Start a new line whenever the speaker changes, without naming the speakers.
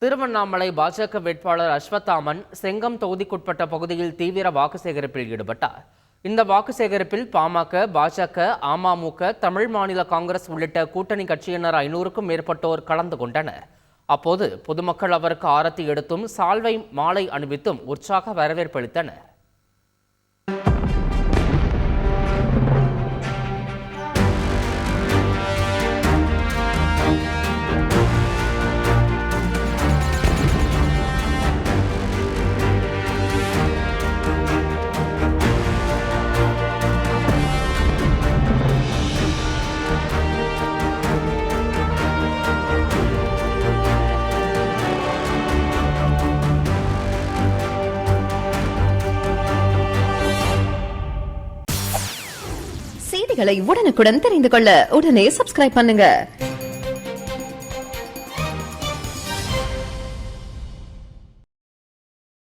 திருவண்ணாமலை பாஜக வேட்பாளர் அஸ்வத்தாமன் செங்கம் தொகுதிக்குட்பட்ட பகுதியில் தீவிர வாக்கு சேகரிப்பில் ஈடுபட்டார். இந்த வாக்கு சேகரிப்பில் பாமக, பாஜக, அமமுக, தமிழ் மாநில காங்கிரஸ் உள்ளிட்ட கூட்டணி கட்சியினர் 500க்கும் மேற்பட்டோர் கலந்து கொண்டனர். அப்போது பொதுமக்கள் அவருக்கு ஆரத்தி எடுத்தும் சால்வை மாலை அணிவித்தும் உற்சாக வரவேற்பு அளித்தனர்.
செய்திகளை உடனுக்குடன் தெரிந்து கொள்ள உடனே சப்ஸ்கிரைப் பண்ணுங்க.